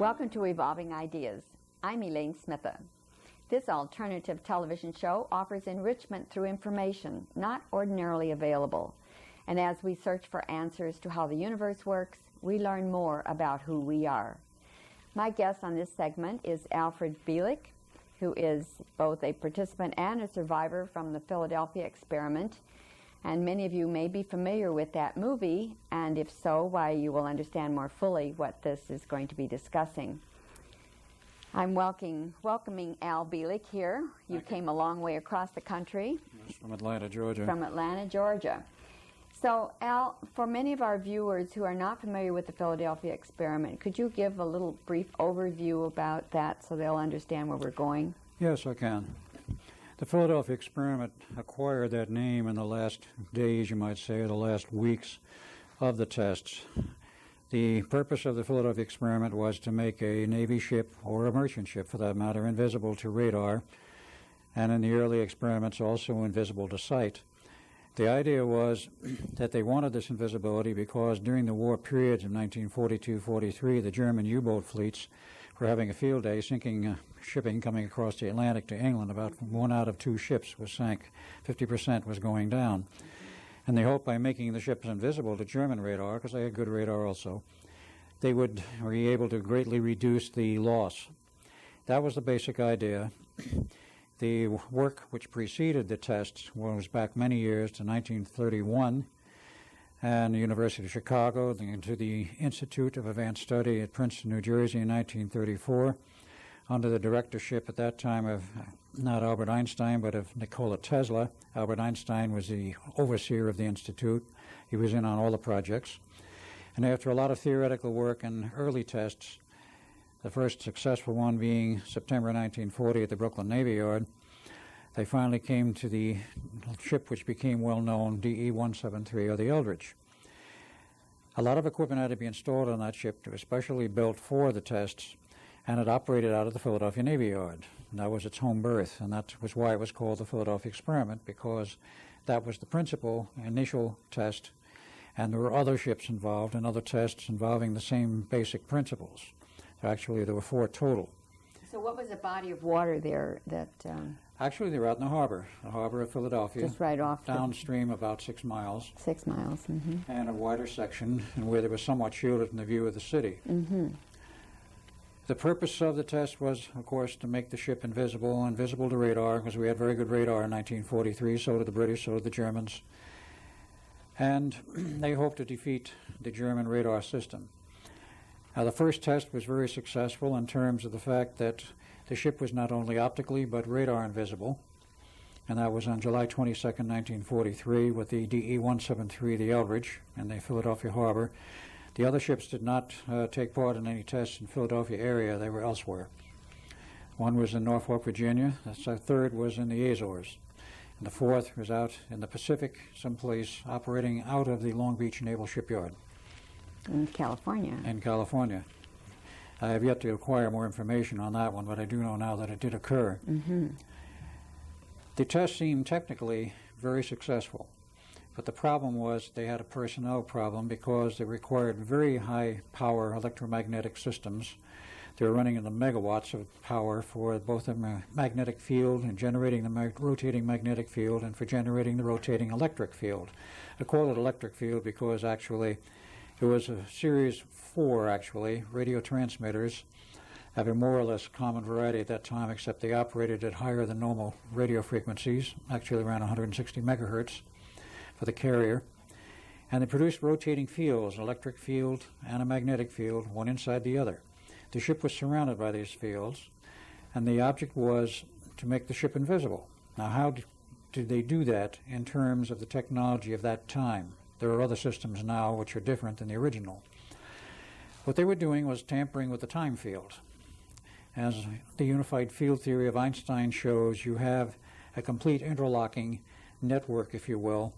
Welcome to Evolving Ideas. I'm Elaine Smitha. This alternative television show offers enrichment through information not ordinarily available. And as we search for answers to how the universe works, we learn more about who we are. My guest on this segment is Alfred Bielek, who is both a participant and a survivor from the Philadelphia experiment. And many of you may be familiar with that movie, and if so, why you will understand more fully what this is going to be discussing. I'm welcoming Al Bielek here. You came a long way across the country. Yes, from Atlanta, Georgia. From Atlanta, Georgia. So, Al, for many of our viewers who are not familiar with the Philadelphia experiment, could you give a little brief overview about that so they'll understand where we're going? Yes, I can. The Philadelphia experiment acquired that name in the last days, you might say, or the last weeks of the tests. The purpose of the Philadelphia experiment was to make a Navy ship, or a merchant ship for that matter, invisible to radar, and in the early experiments also invisible to sight. The idea was that they wanted this invisibility because during the war periods of 1942-43, the German U-boat fleets were having a field day sinking shipping coming across the Atlantic to England. About 1 out of 2 ships was sank. 50% was going down. And they hoped by making the ships invisible to German radar, because they had good radar also, they would be able to greatly reduce the loss. That was the basic idea. The work which preceded the tests was back many years to 1931, and the University of Chicago, to the Institute of Advanced Study at Princeton, New Jersey in 1934, under the directorship at that time of not Albert Einstein, but of Nikola Tesla. Albert Einstein was the overseer of the institute. He was in on all the projects. And after a lot of theoretical work and early tests, the first successful one being September 1940 at the Brooklyn Navy Yard, they finally came to the ship which became well known, DE-173, or the Eldridge. A lot of equipment had to be installed on that ship, especially built for the tests, and it operated out of the Philadelphia Navy Yard. And that was its home berth, and that was why it was called the Philadelphia experiment, because that was the principal initial test, and there were other ships involved and other tests involving the same basic principles. Actually, there were 4 total. So what was the body of water there that... Actually, they were out in the harbor of Philadelphia. Just right off. Downstream about 6 miles. 6 miles, mm-hmm. And a wider section, and where they were somewhat shielded from the view of the city. Mm-hmm. The purpose of the test was, of course, to make the ship invisible to radar, because we had very good radar in 1943, so did the British, so did the Germans. And they hoped to defeat the German radar system. Now, the first test was very successful in terms of the fact that the ship was not only optically but radar invisible, and that was on July 22, 1943, with the DE-173, the Eldridge, in the Philadelphia harbor. The other ships did not take part in any tests in the Philadelphia area. They were elsewhere. One was in Norfolk, Virginia. The third was in the Azores. And the fourth was out in the Pacific, someplace operating out of the Long Beach Naval Shipyard. In California. In California. I have yet to acquire more information on that one, but I do know now that it did occur. Mm-hmm. The test seemed technically very successful. But the problem was they had a personnel problem because they required very high power electromagnetic systems. They were running in the megawatts of power for both the magnetic field and generating the rotating magnetic field and for generating the rotating electric field. I call it electric field because actually it was a series 4 radio transmitters having more or less common variety at that time, except they operated at higher than normal radio frequencies, actually around 160 megahertz. For the carrier, and they produced rotating fields, an electric field and a magnetic field, one inside the other. The ship was surrounded by these fields, and the object was to make the ship invisible. Now, how did they do that in terms of the technology of that time? There are other systems now which are different than the original. What they were doing was tampering with the time field. As the unified field theory of Einstein shows, you have a complete interlocking network, if you will,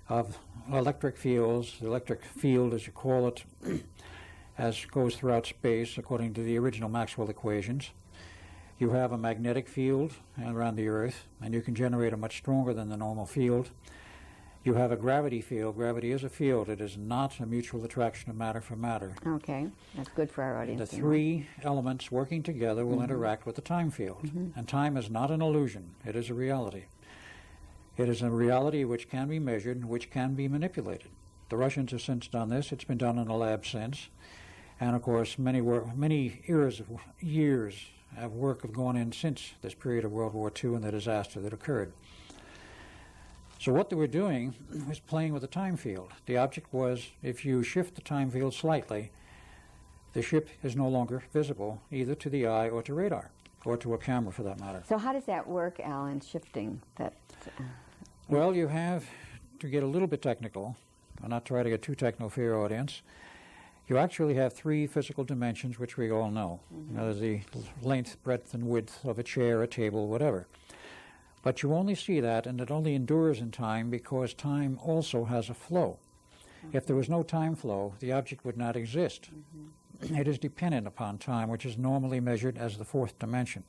of electric fields. The electric field, as you call it, as goes throughout space according to the original Maxwell equations. You have a magnetic field around the Earth, and you can generate a much stronger than the normal field. You have a gravity field. Gravity is a field. It is not a mutual attraction of matter for matter. Okay, that's good for our audience. The to know. three elements working together will interact with the time field. And time is not an illusion. It is a reality. It is a reality which can be measured, which can be manipulated. The Russians have since done this. It's been done in the lab since. And, of course, many years of work have gone in since this period of World War II and the disaster that occurred. So what they were doing was playing with the time field. The object was, if you shift the time field slightly, the ship is no longer visible either to the eye or to radar, or to a camera for that matter. So how does that work, Alan, shifting that? Well, you have, to get a little bit technical, I'll not try to get too technical for your audience, you actually have three physical dimensions which we all know. There's the length, breadth, and width of a chair, a table, whatever. But you only see that, and it only endures in time because time also has a flow. If there was no time flow, the object would not exist. It is dependent upon time, which is normally measured as the fourth dimension.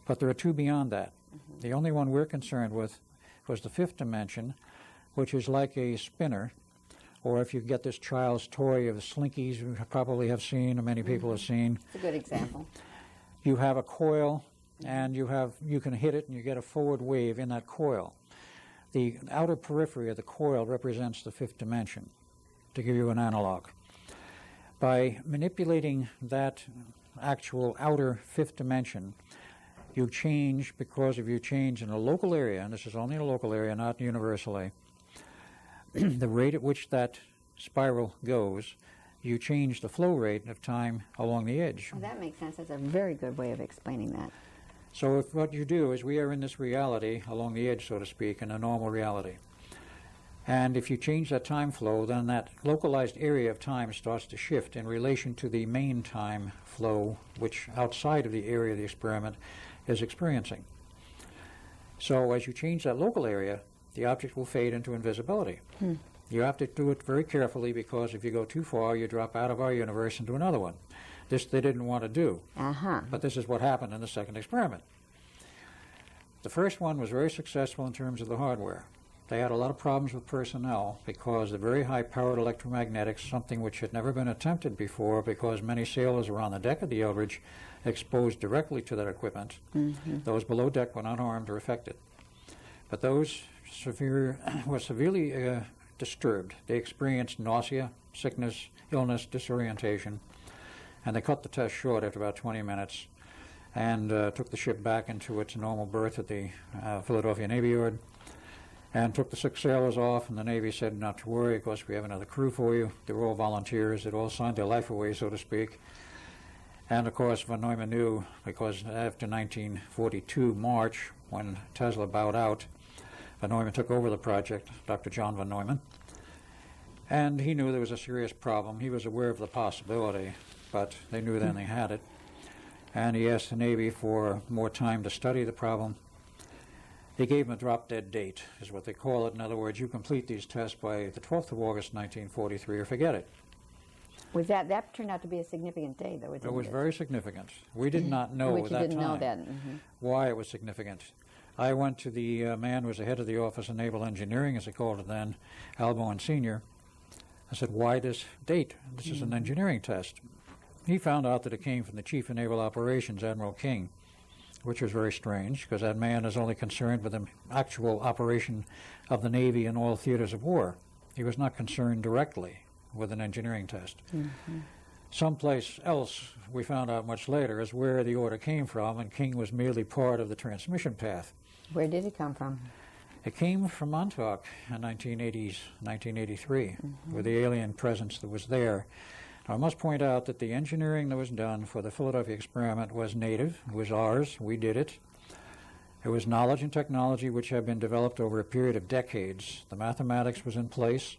But there are two beyond that. The only one we're concerned with was the fifth dimension, which is like a spinner, or if you get this child's toy of the Slinkies you probably have seen, or many people have seen. It's a good example. You have a coil, and you can hit it, and you get a forward wave in that coil. The outer periphery of the coil represents the fifth dimension, to give you an analog. By manipulating that actual outer fifth dimension, you change, because if you change in a local area, and this is only in a local area, not universally, the rate at which that spiral goes, you change the flow rate of time along the edge. Oh, that makes sense. That's a very good way of explaining that. So if what you do is we are in this reality along the edge, so to speak, in a normal reality. And if you change that time flow, then that localized area of time starts to shift in relation to the main time flow, which outside of the area of the experiment is experiencing. So as you change that local area, the object will fade into invisibility. You have to do it very carefully because if you go too far, you drop out of our universe into another one. This they didn't want to do, but this is what happened in the second experiment. The first one was very successful in terms of the hardware. They had a lot of problems with personnel because the very high-powered electromagnetics, something which had never been attempted before because many sailors were on the deck of the Eldridge exposed directly to that equipment. Those below deck were unarmed or affected. But those were severely disturbed. They experienced nausea, sickness, illness, disorientation, and they cut the test short after about 20 minutes and took the ship back into its normal berth at the Philadelphia Navy Yard and took the 6 sailors off, and the Navy said not to worry, of course we have another crew for you. They were all volunteers. They'd all signed their life away, so to speak. And of course von Neumann knew, because after 1942 March, when Tesla bowed out, von Neumann took over the project, Dr. John von Neumann, and he knew there was a serious problem. He was aware of the possibility, but they knew then they had it. And he asked the Navy for more time to study the problem. They gave him a drop-dead date, is what they call it. In other words, you complete these tests by the 12th of August, 1943, or forget it. Was that turned out to be a significant day, though? It was very significant. We did not know at that time. Which you didn't know then. Why it was significant. I went to the man who was the head of the Office of Naval Engineering, as they called it then, Albert Senior. I said, why this date? This is an engineering test. He found out that it came from the Chief of Naval Operations, Admiral King, which was very strange, because that man is only concerned with the actual operation of the Navy in all theaters of war. He was not concerned directly with an engineering test. Someplace else, we found out much later, is where the order came from, and King was merely part of the transmission path. Where did it come from? It came from Montauk in 1983, with the alien presence that was there. Now, I must point out that the engineering that was done for the Philadelphia experiment was native. It was ours. We did it. It was knowledge and technology which had been developed over a period of decades. The mathematics was in place.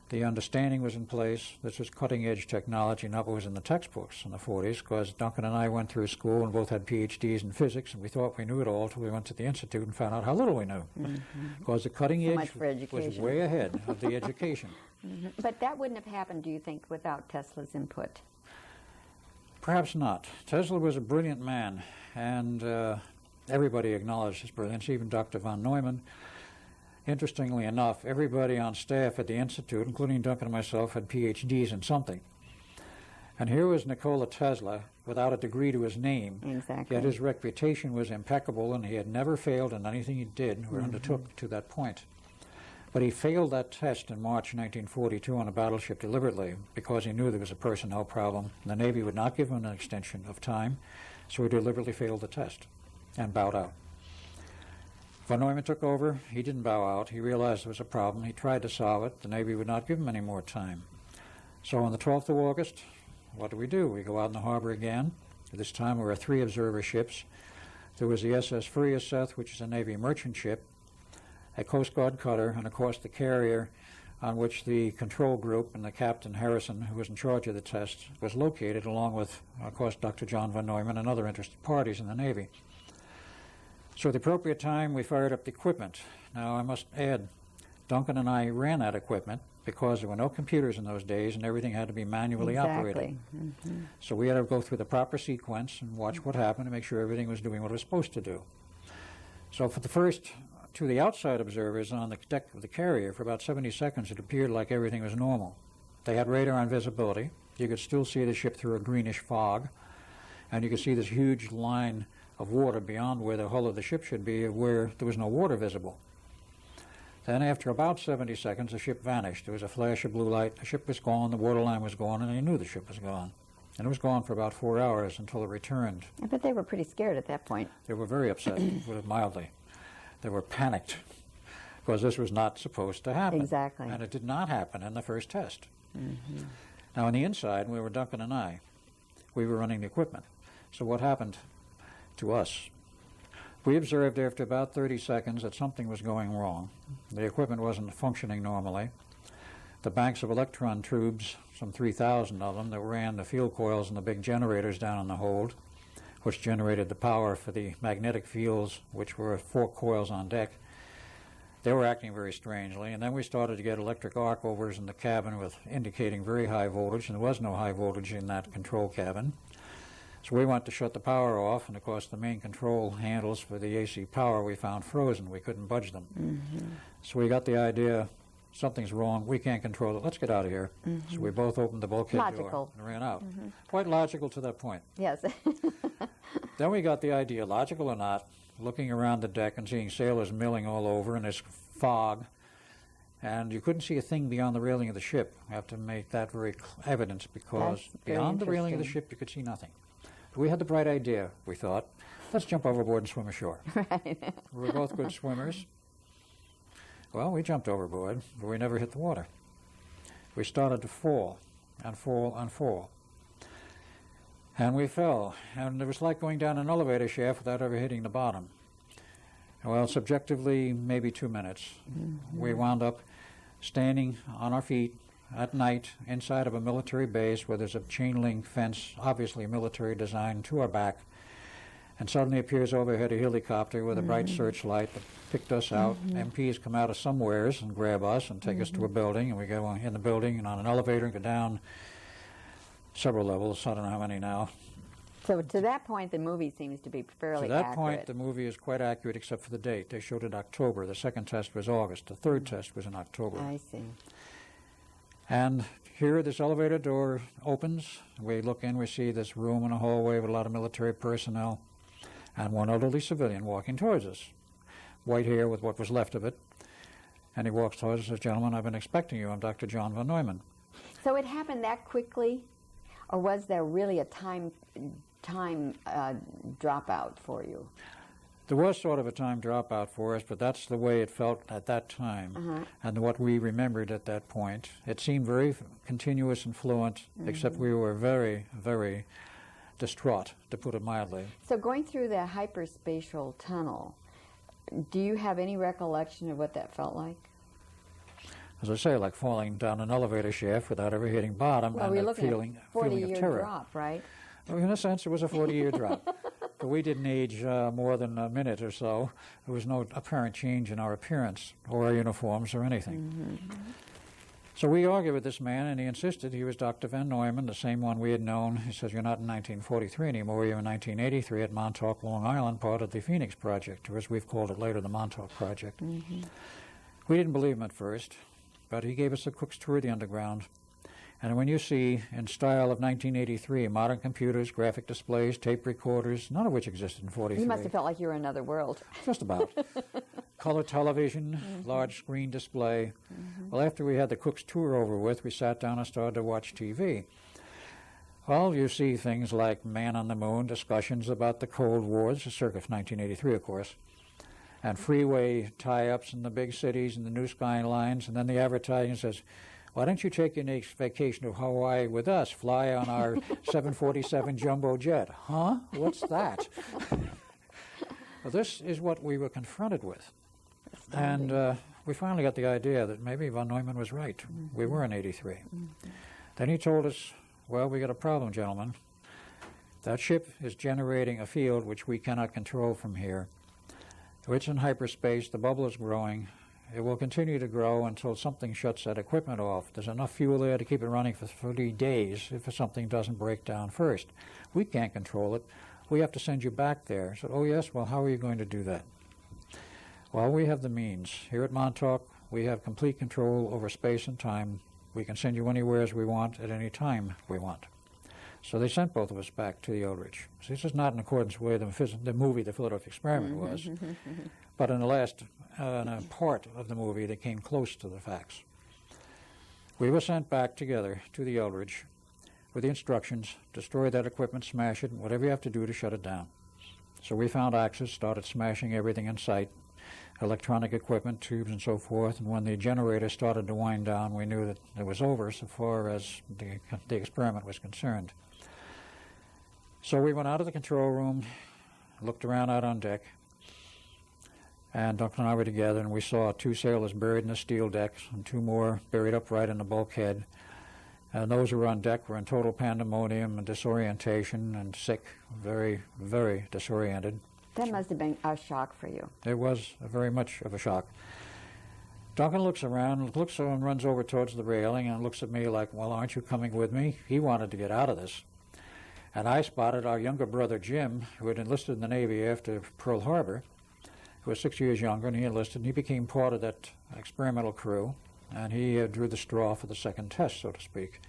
The understanding was in place. This was cutting-edge technology, not what was in the textbooks in the 40s, because Duncan and I went through school and both had PhDs in physics, and we thought we knew it all until we went to the Institute and found out how little we knew, because the cutting edge was way ahead of the education. But that wouldn't have happened, do you think, without Tesla's input? Perhaps not. Tesla was a brilliant man, and everybody acknowledged his brilliance, even Dr. von Neumann. Interestingly enough, everybody on staff at the Institute, including Duncan and myself, had PhDs in something. And here was Nikola Tesla without a degree to his name. Exactly. Yet his reputation was impeccable, and he had never failed in anything he did or undertook to that point. But he failed that test in March 1942 on a battleship deliberately because he knew there was a personnel problem. The Navy would not give him an extension of time, so he deliberately failed the test and bowed out. Von Neumann took over. He didn't bow out. He realized there was a problem. He tried to solve it. The Navy would not give him any more time. So on the 12th of August, what do? We go out in the harbor again. This time there were 3 observer ships. There was the SS Frieseth, which is a Navy merchant ship, a Coast Guard cutter, and of course the carrier on which the control group and the Captain Harrison, who was in charge of the test, was located, along with, of course, Dr. John von Neumann and other interested parties in the Navy. So at the appropriate time, we fired up the equipment. Now, I must add, Duncan and I ran that equipment because there were no computers in those days and everything had to be manually operated. So we had to go through the proper sequence and watch what happened to make sure everything was doing what it was supposed to do. So for the first, to the outside observers on the deck of the carrier, for about 70 seconds, it appeared like everything was normal. They had radar invisibility. You could still see the ship through a greenish fog, and you could see this huge line of water beyond where the hull of the ship should be, where there was no water visible. Then after about 70 seconds, the ship vanished. There was a flash of blue light. The ship was gone, the water line was gone, and they knew the ship was gone. And it was gone for about 4 hours until it returned. I bet they were pretty scared at that point. They were very upset, to put it mildly. They were panicked because this was not supposed to happen. Exactly. And it did not happen in the first test. Now on the inside, we were Duncan and I. We were running the equipment. So what happened to us? We observed after about 30 seconds that something was going wrong. The equipment wasn't functioning normally. The banks of electron tubes, some 3,000 of them, that ran the field coils and the big generators down in the hold, which generated the power for the magnetic fields, which were 4 coils on deck, they were acting very strangely. And then we started to get electric arc overs in the cabin with indicating very high voltage, and there was no high voltage in that control cabin. So we went to shut the power off, and of course the main control handles for the AC power we found frozen. We couldn't budge them. So we got the idea, something's wrong, we can't control it, let's get out of here. So we both opened the bulkhead door and ran out. Quite logical to that point. Yes. Then we got the idea, logical or not, looking around the deck and seeing sailors milling all over in this fog, and you couldn't see a thing beyond the railing of the ship. I have to make that very evident, because beyond the railing of the ship you could see nothing. We had the bright idea, we thought, let's jump overboard and swim ashore. Right. We were both good swimmers. Well, we jumped overboard, but we never hit the water. We started to fall and fall and fall. And we fell, and it was like going down an elevator shaft without ever hitting the bottom. Well, subjectively, maybe 2 minutes. We wound up standing on our feet at night inside of a military base where there's a chain link fence, obviously military design, to our back, and suddenly appears overhead a helicopter with a bright searchlight that picked us out. MPs come out of somewheres and grab us and take us to a building, and we go in the building and on an elevator and go down several levels, I don't know how many now. So to that point, the movie seems to be fairly accurate. To that point, the movie is quite accurate except for the date. They showed it October. The second test was August. The third test was in October. I see. And here, this elevator door opens. We look in, we see this room and a hallway with a lot of military personnel and one elderly civilian walking towards us. White hair with what was left of it. And he walks towards us and says, "Gentlemen, I've been expecting you. I'm Dr. John von Neumann." So it happened that quickly, or was there really a time dropout for you? There was sort of a time dropout for us, but that's the way it felt at that time, and what we remembered at that point. It seemed very continuous and fluent, except we were very, very distraught, to put it mildly. So going through the hyperspatial tunnel, do you have any recollection of what that felt like? As I say, like falling down an elevator shaft without ever hitting bottom, Well, and we're a looking feeling at a 40-year of terror. drop, right? Well, in a sense, it was a 40-year drop. But we didn't age more than a minute or so. There was no apparent change in our appearance or our uniforms or anything. So we argued with this man, and he insisted he was Dr. von Neumann, the same one we had known. He says, "You're not in 1943 anymore. You're in 1983 at Montauk, Long Island, part of the Phoenix Project," or as we've called it later, the Montauk Project. We didn't believe him at first, but he gave us a Cook's tour of the underground. And when you see, in style of 1983, modern computers, graphic displays, tape recorders, none of which existed in 43. You must have felt like you were in another world. Just about. Color television, large screen display. Well, after we had the Cook's tour over with, we sat down and started to watch TV. Well, you see things like Man on the Moon, discussions about the Cold War, this is circa 1983, of course, and freeway tie-ups in the big cities and the new skylines, and then the advertising says, why don't you take your next vacation to Hawaii with us, fly on our 747 jumbo jet? Huh? What's that? Well, this is what we were confronted with. And we finally got the idea that maybe von Neumann was right. We were in 83. Then he told us, well, we got a problem, gentlemen. That ship is generating a field which we cannot control from here. It's in hyperspace. The bubble is growing. It will continue to grow until something shuts that equipment off. There's enough fuel there to keep it running for 3 days if something doesn't break down first. We can't control it. We have to send you back there. I said, oh, yes? Well, how are you going to do that? Well, we have the means. Here at Montauk, we have complete control over space and time. We can send you anywhere as we want at any time we want. So they sent both of us back to the Eldridge. So this is not in accordance with the movie The Philadelphia Experiment was, but in the last part of the movie that came close to the facts. We were sent back together to the Eldridge with the instructions, destroy that equipment, smash it, whatever you have to do to shut it down. So we found axes, started smashing everything in sight, electronic equipment, tubes, and so forth. And when the generator started to wind down, we knew that it was over so far as the experiment was concerned. So we went out of the control room, looked around out on deck, and Duncan and I were together, and we saw 2 sailors buried in the steel decks and 2 more buried upright in the bulkhead. And those who were on deck were in total pandemonium and disorientation and sick, very, very disoriented. That must have been a shock for you. It was very much of a shock. Duncan looks around, looks and runs over towards the railing and looks at me like, well, aren't you coming with me? He wanted to get out of this. And I spotted our younger brother, Jim, who had enlisted in the Navy after Pearl Harbor, who was 6 years younger, and he enlisted, and he became part of that experimental crew, and he drew the straw for the second test, so to speak.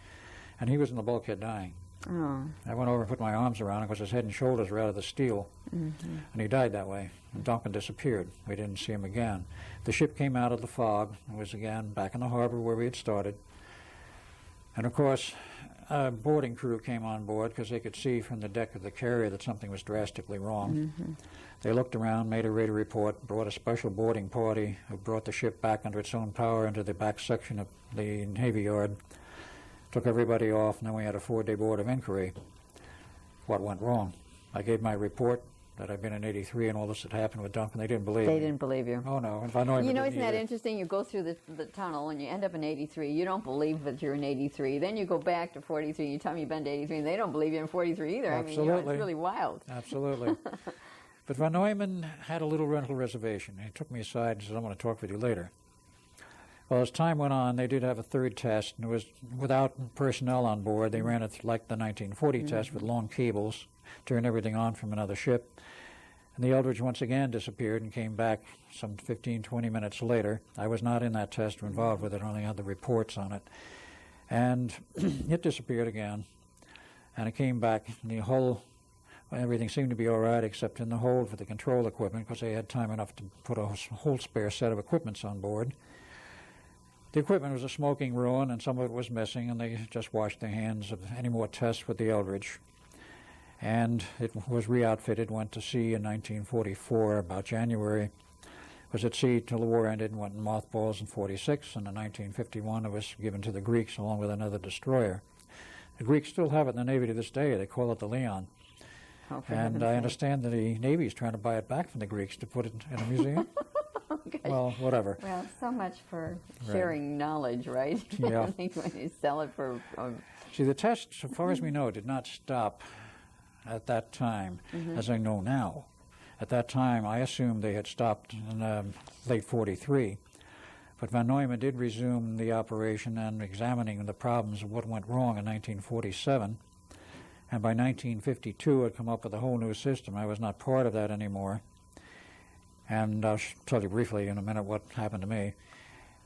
And he was in the bulkhead dying. Oh. I went over and put my arms around him because his head and shoulders were out of the steel, and he died that way. And Duncan disappeared. We didn't see him again. The ship came out of the fog and was again back in the harbor where we had started. And of course, a boarding crew came on board because they could see from the deck of the carrier that something was drastically wrong. They looked around, made a radar report, brought a special boarding party who brought the ship back under its own power into the back section of the Navy Yard, took everybody off, and then we had a 4-day board of inquiry. What went wrong? I gave my report that I'd been in 83 and all this had happened with Duncan. They didn't believe me. They didn't believe you. Oh, no. If I know You know, isn't that interesting? You go through the tunnel and you end up in 83. You don't believe that you're in 83. Then you go back to 43. You tell me you've been to 83, and they don't believe you're in 43 either. Absolutely. I mean, you know, it's really wild. Absolutely. But von Neumann had a little rental reservation. He took me aside and said, I want to talk with you later. Well, as time went on, they did have a 3rd test, and it was without personnel on board. They ran it like the 1940 test with long cables, turned everything on from another ship. And the Eldridge once again disappeared and came back some 15, 20 minutes later. I was not in that test or involved with it, I only had the reports on it. And it disappeared again. And it came back, and the hull, everything seemed to be all right except in the hold for the control equipment because they had time enough to put a whole spare set of equipments on board. The equipment was a smoking ruin, and some of it was missing, and they just washed their hands of any more tests with the Eldridge. And it was re-outfitted, went to sea in 1944, about January. Was at sea till the war ended and went in mothballs in 46, and in 1951 it was given to the Greeks along with another destroyer. The Greeks still have it in the Navy to this day. They call it the Leon. And I understand that the Navy is trying to buy it back from the Greeks to put it in a museum. Well, whatever. Well, so much for sharing knowledge, right? Yeah. I think when you sell it for... See, the test, so far as we know, did not stop at that time, as I know now. At that time, I assumed they had stopped in late 43. But von Neumann did resume the operation and examining the problems of what went wrong in 1947. And by 1952, had come up with a whole new system. I was not part of that anymore. And I'll tell you briefly in a minute what happened to me.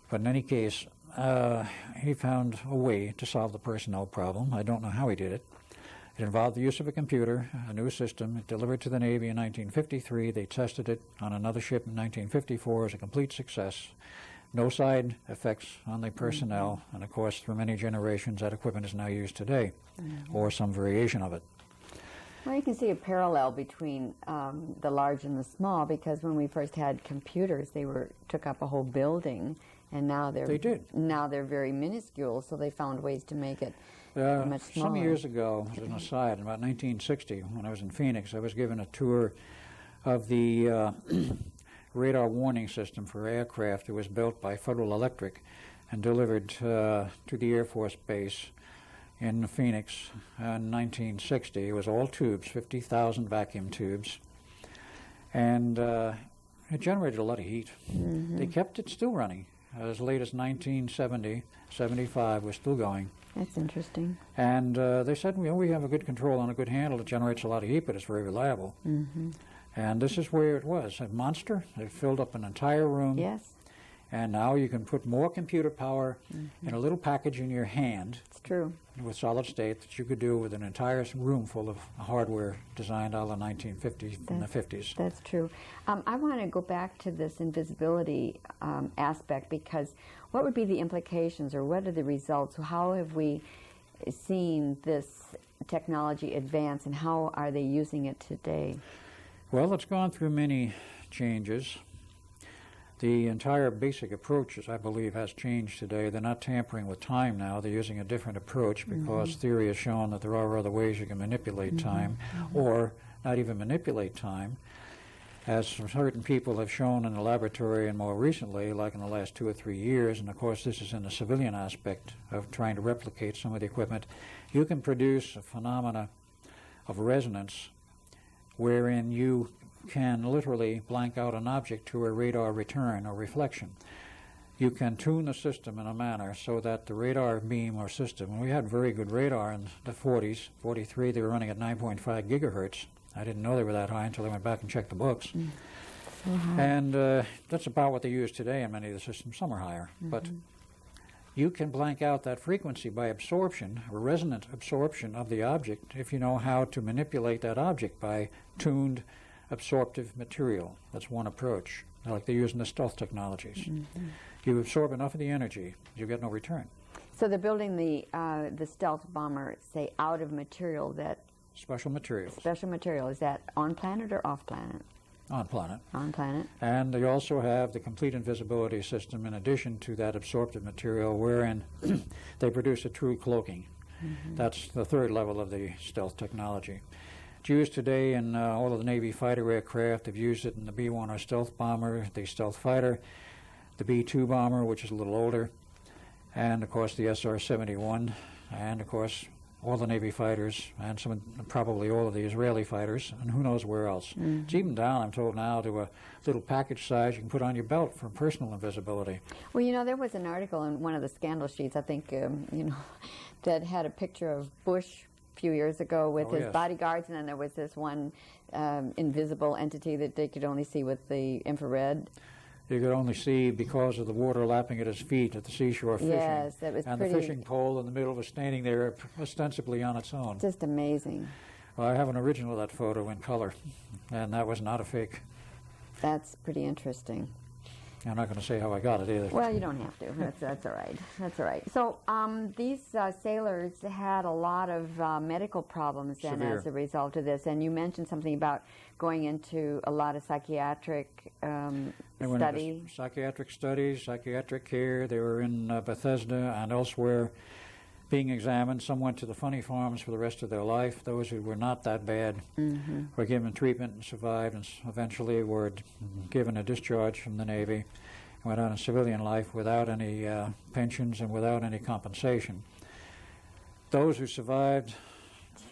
But in any case, he found a way to solve the personnel problem. I don't know how he did it. It involved the use of a computer, a new system. It delivered to the Navy in 1953. They tested it on another ship in 1954 as a complete success. No side effects on the personnel, and of course, for many generations, that equipment is now used today, or some variation of it. Well, you can see a parallel between the large and the small, because when we first had computers, they took up a whole building, and now they're very minuscule. So they found ways to make it much smaller. Some years ago, as an aside, in about 1960, when I was in Phoenix, I was given a tour of the radar warning system for aircraft that was built by Federal Electric and delivered to the Air Force Base in Phoenix in 1960. It was all tubes, 50,000 vacuum tubes, and it generated a lot of heat. They kept it still running as late as 1970, 75 was still going. That's interesting. And they said, we have a good control on a good handle. It generates a lot of heat, but it's very reliable. And this is where it was. A monster. It filled up an entire room. Yes. And now you can put more computer power in a little package in your hand. It's true. With solid state that you could do with an entire room full of hardware designed out of the 1950s and the 50s. That's true. I want to go back to this invisibility aspect, because what would be the implications, or what are the results? How have we seen this technology advance, and how are they using it today? Well, it's gone through many changes. The entire basic approach, I believe, has changed today. They're not tampering with time now. They're using a different approach because theory has shown that there are other ways you can manipulate time, or not even manipulate time, as certain people have shown in the laboratory and more recently, like in the last 2 or 3 years, and of course this is in the civilian aspect of trying to replicate some of the equipment. You can produce a phenomena of resonance wherein you can literally blank out an object to a radar return or reflection. You can tune the system in a manner so that the radar beam or system, and we had very good radar in the 40s, 43, they were running at 9.5 gigahertz. I didn't know they were that high until I went back and checked the books. And that's about what they use today in many of the systems. Some are higher. But you can blank out that frequency by absorption, or resonant absorption of the object, if you know how to manipulate that object by tuned absorptive material. That's one approach, like they use in the stealth technologies. You absorb enough of the energy, you get no return. So they're building the stealth bomber, say, out of material that... Special materials. Special material. Is that on planet or off planet? On planet. On planet. And they also have the complete invisibility system in addition to that absorptive material, wherein they produce a true cloaking. That's the third level of the stealth technology. It's used today in all of the Navy fighter aircraft. They've used it in the B-1 or stealth bomber, the stealth fighter, the B-2 bomber, which is a little older, and of course the SR-71, and of course all the Navy fighters, and probably all of the Israeli fighters, and who knows where else. It's even down, I'm told now, to a little package size you can put on your belt for personal invisibility. Well, you know, there was an article in one of the scandal sheets, I think, that had a picture of Bush a few years ago with his bodyguards, and then there was this one invisible entity that they could only see with the infrared. You could only see because of the water lapping at his feet at the seashore fishing. Yes, that was and pretty... the fishing pole in the middle was standing there ostensibly on its own. Just amazing. Well, I have an original of that photo in color, and that was not a fake. That's pretty interesting. I'm not going to say how I got it either. Well, you don't have to. That's all right. That's all right. So these sailors had a lot of medical problems then as a result of this, and you mentioned something about going into a lot of psychiatric study. Psychiatric studies, psychiatric care. They were in Bethesda and elsewhere being examined. Some went to the funny farms for the rest of their life. Those who were not that bad were given treatment and survived, and eventually were given a discharge from the Navy and went on a civilian life without any pensions and without any compensation. Those who survived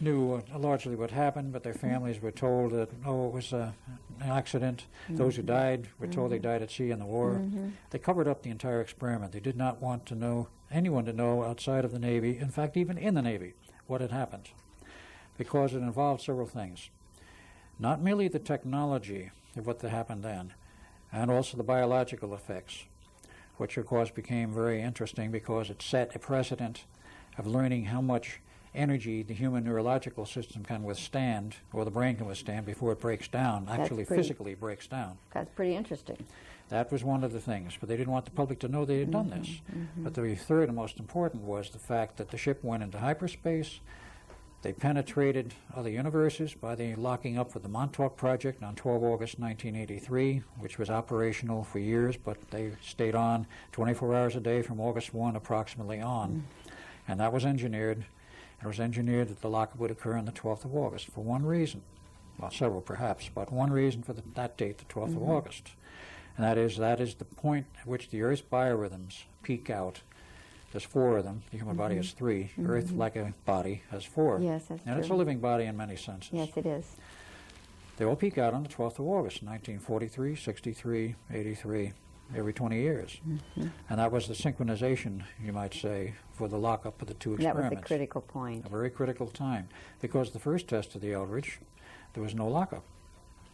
knew largely what happened, but their families were told that, it was an accident. Those who died were told they died at sea in the war. They covered up the entire experiment. They did not want to know anyone to know outside of the Navy, in fact, even in the Navy, what had happened, because it involved several things. Not merely the technology of what happened then, and also the biological effects. which of course became very interesting because it set a precedent of learning how much energy the human neurological system can withstand, or the brain can withstand, before it breaks down, actually physically breaks down. That's pretty interesting. That was one of the things, but they didn't want the public to know they had done this. But the third and most important was the fact that the ship went into hyperspace. They penetrated other universes by the locking up with the Montauk Project on 12 August 1983, which was operational for years, but they stayed on 24 hours a day from August 1 approximately on. And that was engineered. It was engineered that the lockup would occur on the 12th of August for one reason. Well, several perhaps, but one reason for that date, the 12th of August. And that is the point at which the Earth's biorhythms peak out. There's four of them. The human body has three. Earth, like a body, has four. Yes, that's and true. It's a living body in many senses. Yes, it is. They all peak out on the 12th of August, 1943, 63, 83, every 20 years. And that was the synchronization, you might say, for the lockup of the two experiments. That was a critical point. A very critical time. Because the first test of the Eldridge, there was no lockup.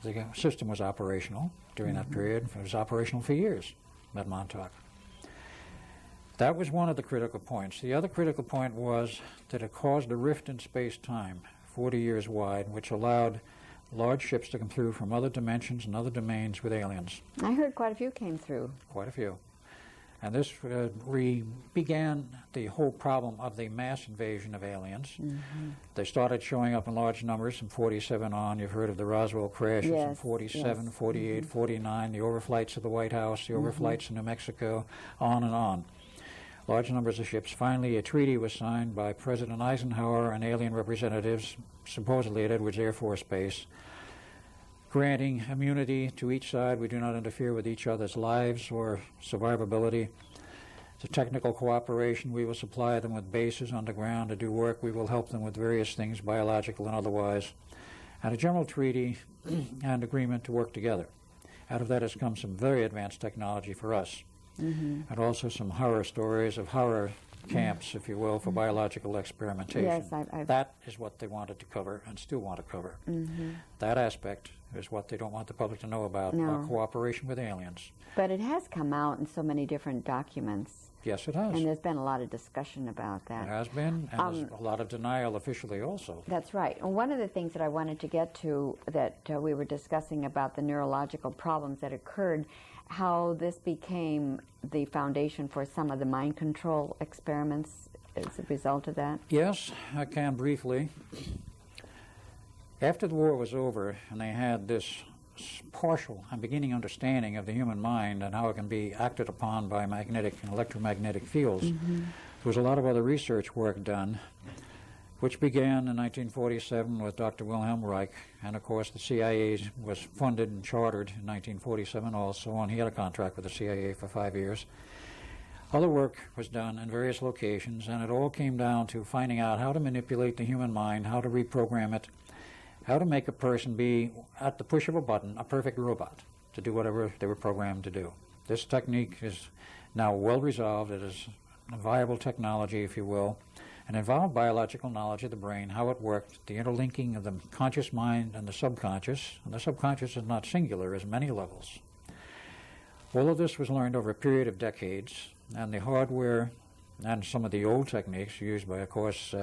The system was operational during that period. It was operational for years at Montauk. That was one of the critical points. The other critical point was that it caused a rift in space-time, 40 years wide, which allowed large ships to come through from other dimensions and other domains with aliens. I heard quite a few came through. Quite a few. And this began the whole problem of the mass invasion of aliens. They started showing up in large numbers from 47 on. You've heard of the Roswell crashes in 47, 48, 49, the overflights of the White House, the overflights in New Mexico, on and on. Large numbers of ships. Finally, a treaty was signed by President Eisenhower and alien representatives, supposedly at Edwards Air Force Base, granting immunity to each side. We do not interfere with each other's lives or survivability. The technical cooperation, we will supply them with bases on the ground to do work. We will help them with various things, biological and otherwise. And a general treaty and agreement to work together. Out of that has come some very advanced technology for us. And also some horror stories of horror camps, if you will, for biological experimentation. Yes, That is what they wanted to cover and still want to cover. That aspect is what they don't want the public to know about, our cooperation with aliens. But it has come out in so many different documents. Yes, it has. And there's been a lot of discussion about that. It has been, and there's a lot of denial officially also. That's right. And one of the things that I wanted to get to that we were discussing about the neurological problems that occurred, how this became the foundation for some of the mind control experiments as a result of that? Yes, I can briefly. After the war was over and they had this partial and beginning understanding of the human mind and how it can be acted upon by magnetic and electromagnetic fields, there was a lot of other research work done, which began in 1947 with Dr. Wilhelm Reich, and of course the CIA was funded and chartered in 1947 also, and he had a contract with the CIA for 5 years. Other work was done in various locations, and it all came down to finding out how to manipulate the human mind, how to reprogram it, how to make a person be, at the push of a button, a perfect robot to do whatever they were programmed to do. This technique is now well resolved. It is a viable technology, if you will, and involved biological knowledge of the brain, how it worked, the interlinking of the conscious mind and the subconscious. And the subconscious is not singular, it's many levels. All of this was learned over a period of decades, and the hardware and some of the old techniques used by, of course,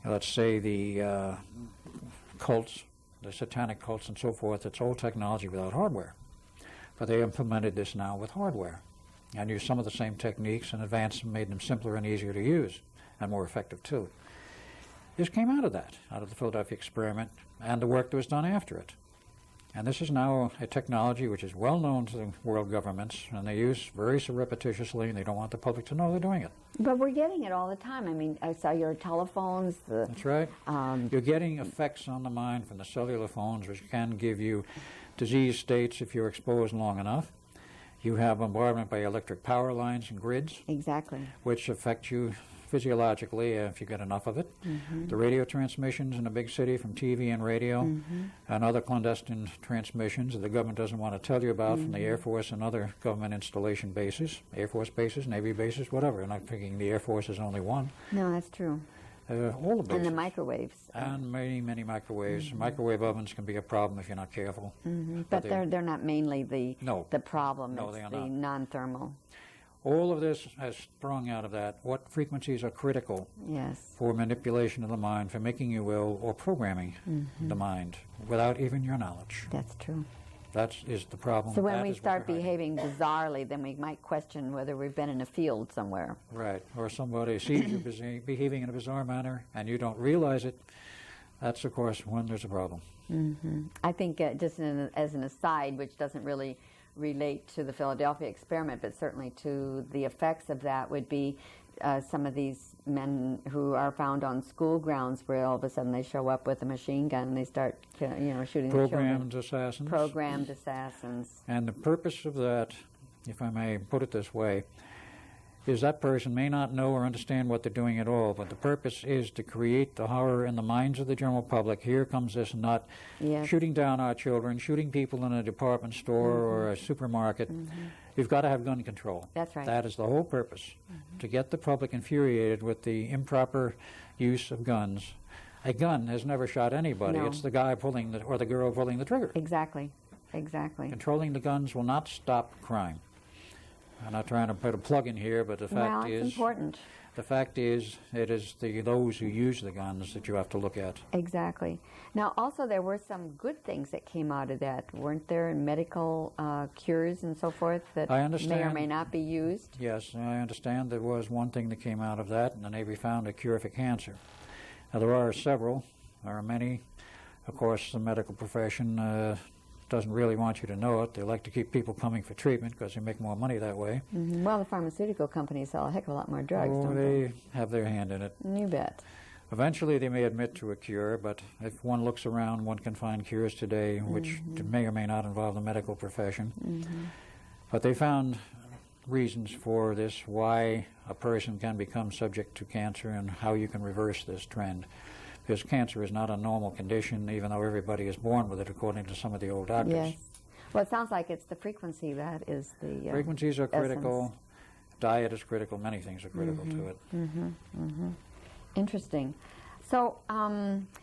let's say the cults, the satanic cults and so forth, it's old technology without hardware. But they implemented this now with hardware and used some of the same techniques and advanced and made them simpler and easier to use. And more effective, too. This came out of that, out of the Philadelphia experiment, and the work that was done after it. And this is now a technology which is well known to the world governments, and they use very surreptitiously, and they don't want the public to know they're doing it. But we're getting it all the time. I mean, I saw your telephones. That's right. You're getting effects on the mind from the cellular phones, which can give you disease states if you're exposed long enough. You have bombardment by electric power lines and grids. Exactly. Which affect you physiologically if you get enough of it. The radio transmissions in a big city from TV and radio, and other clandestine transmissions that the government doesn't want to tell you about from the Air Force and other government installation bases, Air Force bases, Navy bases, whatever. I'm not thinking the Air Force is only one. No, that's true. All the basics. And the microwaves. And many, many microwaves. Microwave ovens can be a problem if you're not careful. But they're not mainly the problem. No, it's they are the not. non-thermal. All of this has sprung out of that. What frequencies are critical Yes. for manipulation of the mind, for making you ill, or programming the mind without even your knowledge? That's true. That is the problem. So when That we is what start we're hiding. behaving bizarrely, then we might question whether we've been in a field somewhere. Right, or somebody sees you behaving in a bizarre manner and you don't realize it. That's, of course, when there's a problem. I think just as an aside, which doesn't really relate to the Philadelphia experiment, but certainly to the effects of that, would be some of these men who are found on school grounds where all of a sudden they show up with a machine gun and they start shooting the children. Programmed assassins. Programmed assassins. And the purpose of that, if I may put it this way, is that person may not know or understand what they're doing at all, but the purpose is to create the horror in the minds of the general public. Here comes this nut shooting down our children, shooting people in a department store or a supermarket. You've got to have gun control. That's right. That is the whole purpose, to get the public infuriated with the improper use of guns. A gun has never shot anybody. No. It's the guy pulling or the girl pulling the trigger. Exactly. Exactly. Controlling the guns will not stop crime. I'm not trying to put a plug in here, but the fact it's important. The fact is, it is those who use the guns that you have to look at. Exactly. Now, also, there were some good things that came out of that, weren't there? Medical cures and so forth that I understand. may or may not be used. Yes, I understand there was one thing that came out of that, and the Navy found a cure for cancer. Now, there are several. There are many. Of course, the medical profession doesn't really want you to know it. They like to keep people coming for treatment because they make more money that way. Well, the pharmaceutical companies sell a heck of a lot more drugs, don't they have their hand in it. You bet. Eventually, they may admit to a cure, but if one looks around, one can find cures today which may or may not involve the medical profession. But they found reasons for this, why a person can become subject to cancer and how you can reverse this trend. Because cancer is not a normal condition, even though everybody is born with it, according to some of the old doctors. Yes. Well, it sounds like it's the frequency that is the frequencies are critical. essence. Diet is critical. Many things are critical to it. Interesting. So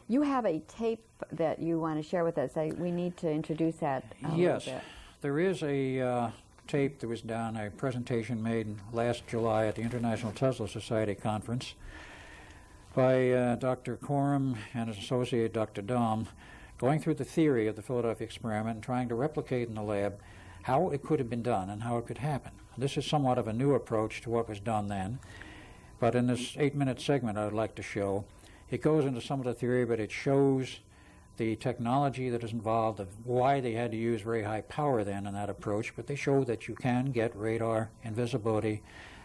you have a tape that you want to share with us. We need to introduce that a Yes. little bit. There is a tape that was done, a presentation made last July at the International Tesla Society Conference by Dr. Coram and his associate, Dr. Dahm, going through the theory of the Philadelphia experiment and trying to replicate in the lab how it could have been done and how it could happen. This is somewhat of a new approach to what was done then, but in this 8-minute segment I would like to show, it goes into some of the theory, but it shows the technology that is involved, of why they had to use very high power then in that approach, but they show that you can get radar, invisibility,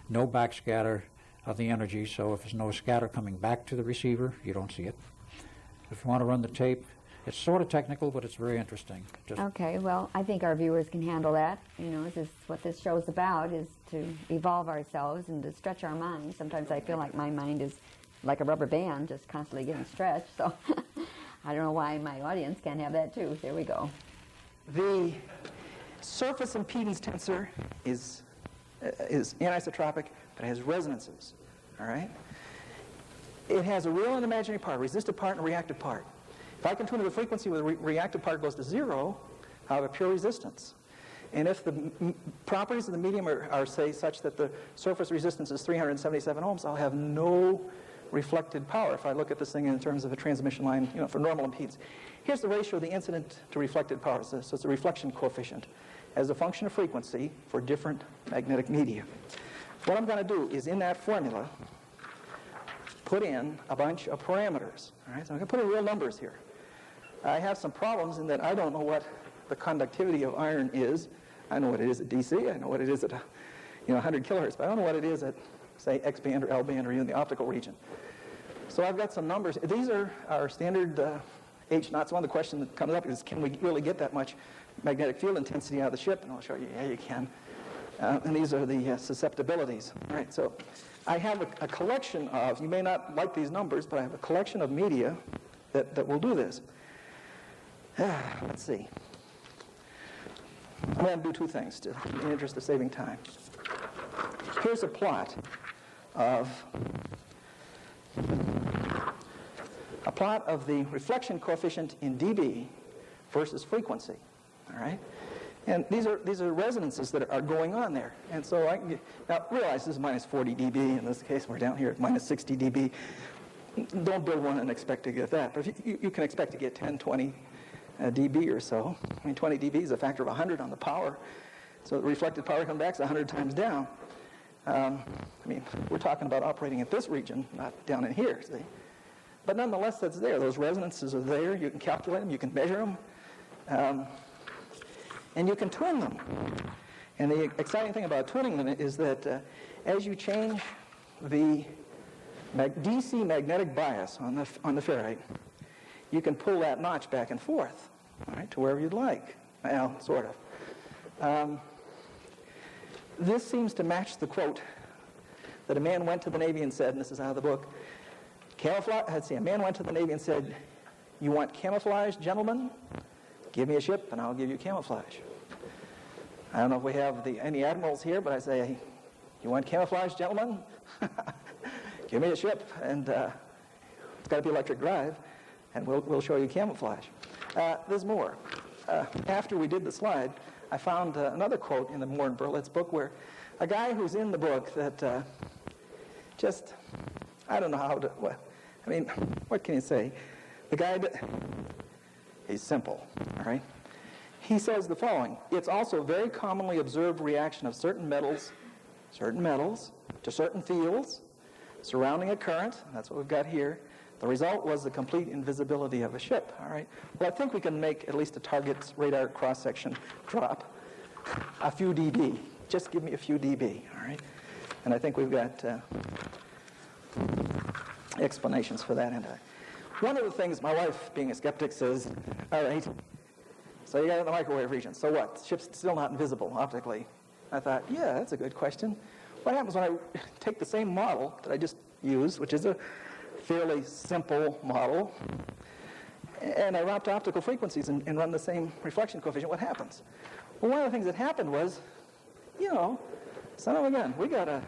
no backscatter of the energy, so if there's no scatter coming back to the receiver, you don't see it. If you want to run the tape, it's sort of technical, but it's very interesting. Okay, well, I think our viewers can handle that. You know, this is what this show's about, is to evolve ourselves and to stretch our minds. Sometimes I feel like my mind is like a rubber band, just constantly getting stretched, so I don't know why my audience can't have that too. There we go. The surface impedance tensor is anisotropic, but it has resonances, all right? It has a real and imaginary part, a resistive part and a reactive part. If I can tune the frequency where the reactive part goes to 0, I'll have a pure resistance. And if the properties of the medium are, say, such that the surface resistance is 377 ohms, I'll have no reflected power if I look at this thing in terms of a transmission line, for normal impedance. Here's the ratio of the incident to reflected power. So it's a reflection coefficient as a function of frequency for different magnetic media. What I'm going to do is, in that formula, put in a bunch of parameters. All right? So I'm going to put in real numbers here. I have some problems in that I don't know what the conductivity of iron is. I know what it is at DC. I know what it is at 100 kilohertz, but I don't know what it is at, say, X band or L band or even the optical region. So I've got some numbers. These are our standard H naughts. One of the questions that comes up is, can we really get that much magnetic field intensity out of the ship? And I'll show you, yeah, you can. And these are the susceptibilities. All right, so I have a collection of, you may not like these numbers, but I have a collection of media that will do this. Let's see. I'm going to do two things in the interest of saving time. Here's a plot of plot of the reflection coefficient in dB versus frequency, all right? And these are resonances that are going on there. And so I can get, now realize this is minus 40 dB. In this case, we're down here at minus 60 dB. Don't build one and expect to get that. But if you can expect to get 10, 20 dB or so. I mean, 20 dB is a factor of 100 on the power. So the reflected power comes back is 100 times down. I mean, we're talking about operating at this region, not down in here, see? But nonetheless, that's there. Those resonances are there. You can calculate them. You can measure them. And you can tune them. And the exciting thing about tuning them is that as you change the DC magnetic bias on the ferrite, you can pull that notch back and forth, all right, to wherever you'd like. Well, sort of. This seems to match the quote that a man went to the Navy and said, and this is out of the book, a man went to the Navy and said, "You want camouflage, gentlemen? Give me a ship and I'll give you camouflage." I don't know if we have any admirals here, but I say, "You want camouflage, gentlemen? Give me a ship, and it's got to be electric drive, and we'll show you camouflage." There's more. After we did the slide, I found another quote in the Moore and Berlitz book where a guy who's in the book that just, I don't know how to, I mean, what can you say? The guy, he's simple, all right? He says the following: "It's also a very commonly observed reaction of certain metals to certain fields surrounding a current," that's what we've got here. "The result was the complete invisibility of a ship," all right? Well, I think we can make at least a target's radar cross-section drop a few dB. Just give me a few dB, all right? And I think we've got explanations for that. And one of the things my wife, being a skeptic, says, "All right, so you got it in the microwave region. So what? The ship's still not invisible optically." I thought, yeah, that's a good question. What happens when I take the same model that I just used, which is a fairly simple model, and I route to optical frequencies and run the same reflection coefficient? What happens? Well, one of the things that happened was, you know, son of a gun, we got a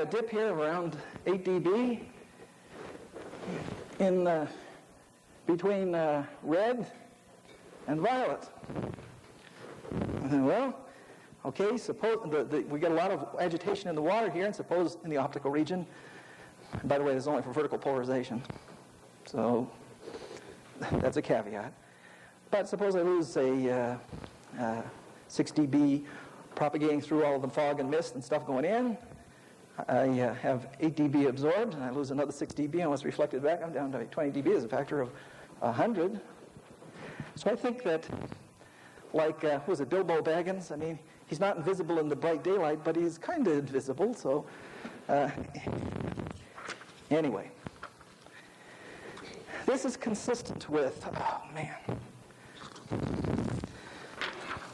dip here of around 8 dB in between red and violet. Well, okay, suppose we get a lot of agitation in the water here, and suppose in the optical region, by the way, this is only for vertical polarization, so that's a caveat. But suppose I lose a 6 dB propagating through all of the fog and mist and stuff going in. I have 8 dB absorbed, and I lose another 6 dB, and what's reflected back, I'm down to 20 dB as a factor of 100. So I think that, like, who was it, Bilbo Baggins? I mean, he's not invisible in the bright daylight, but he's kind of invisible, so anyway. This is consistent with,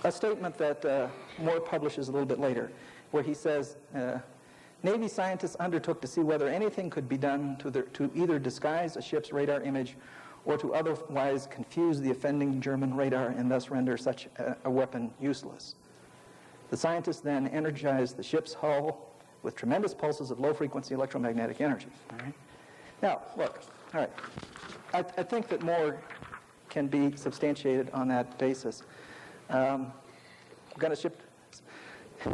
a statement that Moore publishes a little bit later, where he says, Navy scientists undertook to see whether anything could be done to either disguise a ship's radar image or to otherwise confuse the offending German radar and thus render such a weapon useless. The scientists then energized the ship's hull with tremendous pulses of low-frequency electromagnetic energy. All right? Now, look, all right. I think that Moore can be substantiated on that basis. We're going to ship.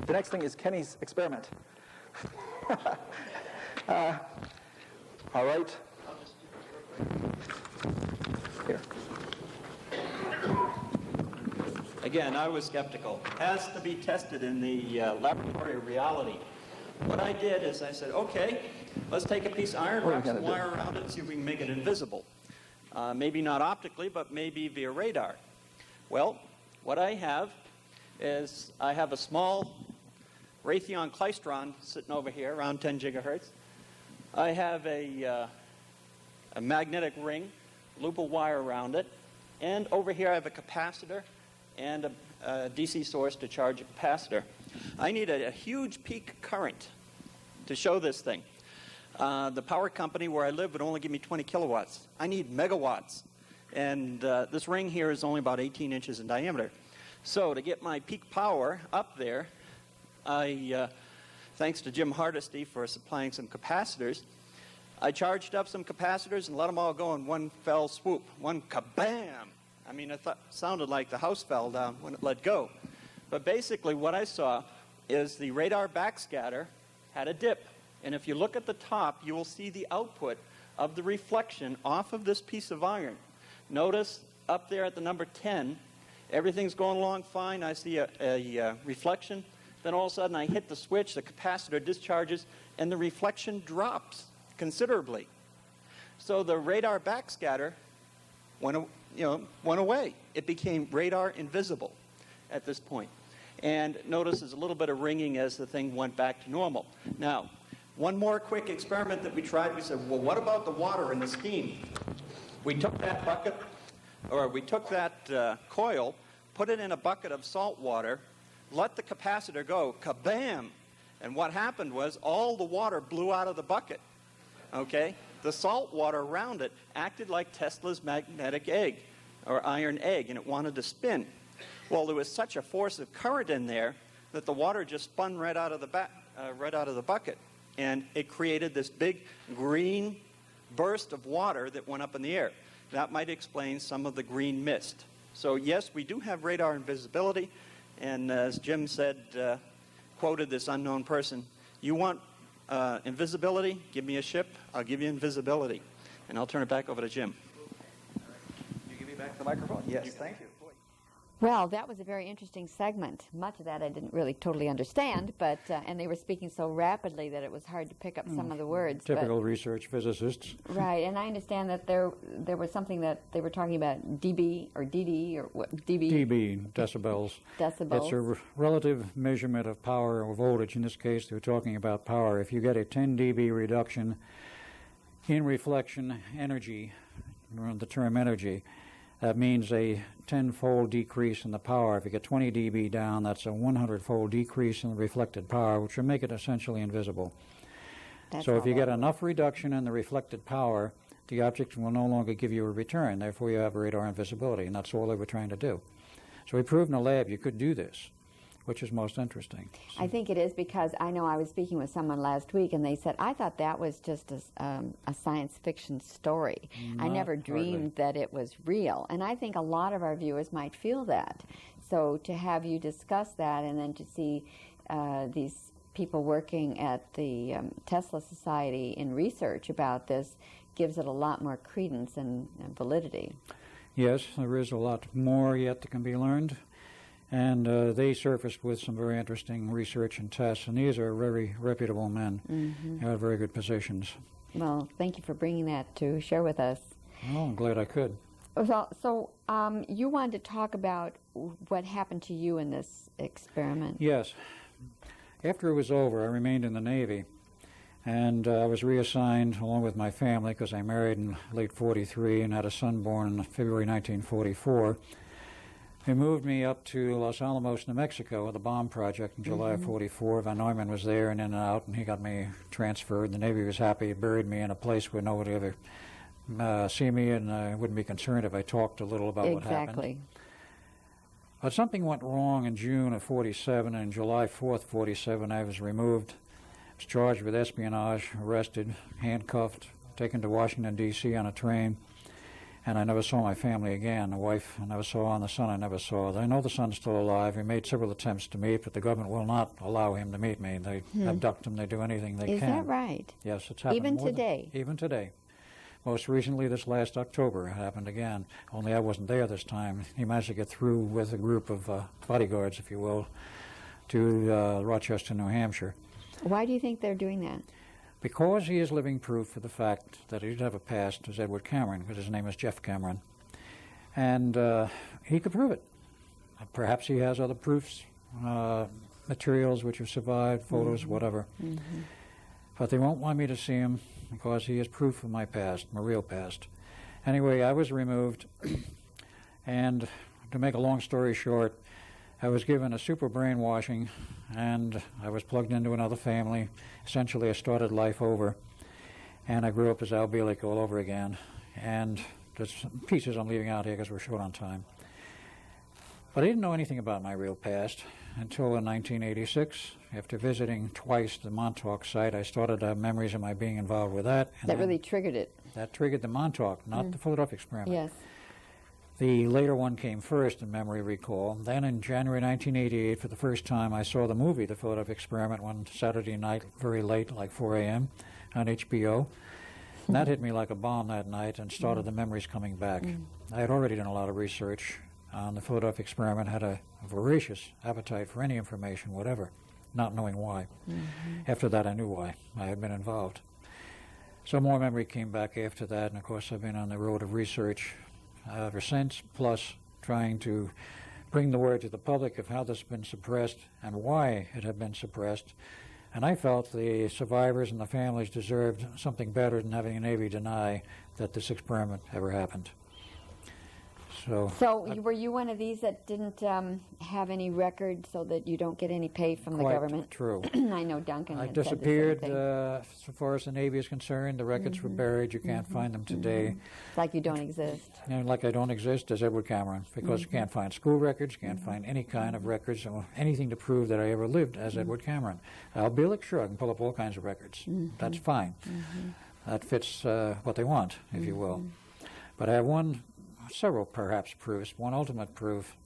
The next thing is Kenny's experiment. All right. Here. Again, I was skeptical. Has to be tested in the laboratory of reality. What I did is I said, okay, let's take a piece of iron, wrap some wire around it, and see if we can make it invisible. Maybe not optically, but maybe via radar. Well, what I have is I have a small Raytheon klystron sitting over here, around 10 gigahertz. I have a magnetic ring, loop of wire around it, and over here I have a capacitor and a DC source to charge a capacitor. I need a huge peak current to show this thing. The power company where I live would only give me 20 kilowatts. I need megawatts. And this ring here is only about 18 inches in diameter. So to get my peak power up there, I thanks to Jim Hardesty for supplying some capacitors, I charged up some capacitors and let them all go in one fell swoop, one kabam. I mean, it sounded like the house fell down when it let go. But basically what I saw is the radar backscatter had a dip. And if you look at the top, you will see the output of the reflection off of this piece of iron. Notice up there at the number 10, everything's going along fine. I see a reflection. Then all of a sudden I hit the switch, the capacitor discharges, and the reflection drops considerably. So the radar backscatter went away. It became radar invisible at this point. And notice there's a little bit of ringing as the thing went back to normal. Now, one more quick experiment that we tried, we said, well, what about the water in the steam? We took that bucket, or we took that coil, put it in a bucket of salt water, let the capacitor go, kabam! And what happened was all the water blew out of the bucket, okay? The salt water around it acted like Tesla's magnetic egg, or iron egg, and it wanted to spin. Well, there was such a force of current in there that the water just spun right out of the bucket. And it created this big green burst of water that went up in the air. That might explain some of the green mist. So yes, we do have radar invisibility. And as Jim said, quoted this unknown person, you want invisibility? Give me a ship. I'll give you invisibility. And I'll turn it back over to Jim. You give me back the microphone? Yes, thank you. Well, that was a very interesting segment. Much of that I didn't really totally understand, but and they were speaking so rapidly that it was hard to pick up some of the words. Typical research physicists. Right, and I understand that there was something that they were talking about dB or DD or what dB. dB, decibels. Decibels. It's a relative measurement of power or voltage. In this case, they're talking about power. If you get a 10 dB reduction in reflection energy, the term energy, that means a 10-fold decrease in the power. If you get 20 dB down, that's a 100-fold decrease in the reflected power, which will make it essentially invisible. So if you get enough reduction in the reflected power, the object will no longer give you a return. Therefore, you have radar invisibility, and that's all they were trying to do. So we proved in the lab you could do this, which is most interesting. So I think it is because I know I was speaking with someone last week, and they said, I thought that was just a science fiction story. I never dreamed that it was real. And I think a lot of our viewers might feel that. So to have you discuss that and then to see these people working at the Tesla Society in research about this gives it a lot more credence and validity. yes, there is a lot more yet that can be learned. And they surfaced with some very interesting research and tests, and these are very reputable men. They have very good positions. Well, thank you for bringing that to share with us. Oh, I'm glad I could. So you wanted to talk about what happened to you in this experiment. Yes. After it was over, I remained in the Navy, and I was reassigned along with my family because I married in late 43 and had a son born in February 1944. They moved me up to Los Alamos, New Mexico, with the bomb project in July of 44. Von Neumann was there and in and out, and he got me transferred. The Navy was happy. It buried me in a place where nobody would ever see me, and I wouldn't be concerned if I talked a little about what happened. Exactly. But something went wrong in June of 47, and July 4th, 47, I was removed. I was charged with espionage, arrested, handcuffed, taken to Washington, D.C. on a train. And I never saw my family again. The wife I never saw, and the son I never saw. I know the son's still alive. He made several attempts to meet, but the government will not allow him to meet me. They abduct him. They do anything they can. Is that right? Yes, it's happened. Even today? Even today. Most recently, this last October, it happened again. Only I wasn't there this time. He managed to get through with a group of bodyguards, if you will, to Rochester, New Hampshire. Why do you think they're doing that? Because he is living proof for the fact that he did have a past as Edward Cameron, because his name is Jeff Cameron. And he could prove it. Perhaps he has other proofs, materials which have survived, photos, whatever. But they won't want me to see him because he is proof of my past, my real past. Anyway, I was removed, and to make a long story short, I was given a super brainwashing, and I was plugged into another family. Essentially, I started life over, and I grew up as Al Bielek all over again. And there's some pieces I'm leaving out here because we're short on time. But I didn't know anything about my real past. until in 1986. After visiting twice the Montauk site, I started to have memories of my being involved with that. And That really triggered it. that triggered the Montauk, not the Philadelphia experiment. Yes. The later one came first in memory recall. Then in January 1988, for the first time, I saw the movie, The Philadelphia Experiment, one Saturday night, very late, like 4 a.m. on HBO. And that hit me like a bomb that night and started the memories coming back. I had already done a lot of research on the Philadelphia Experiment, had a voracious appetite for any information, whatever, not knowing why. After that, I knew why. I had been involved. So more memory came back after that, and of course I've been on the road of research ever since, plus trying to bring the word to the public of how this has been suppressed and why it had been suppressed. And I felt the survivors and the families deserved something better than having the Navy deny that this experiment ever happened. So were you one of these that didn't have any record so that you don't get any pay from the government? True. I know Duncan I had said disappeared. the same thing. So far as the Navy is concerned, the records were buried. You can't find them today. It's like you don't exist. And like I don't exist as Edward Cameron, because you can't find school records, you can't find any kind of records or anything to prove that I ever lived as Edward Cameron. Al Bielek, sure, I can pull up all kinds of records. That's fine. That fits what they want, if you will. But I have several perhaps proofs, one ultimate proof.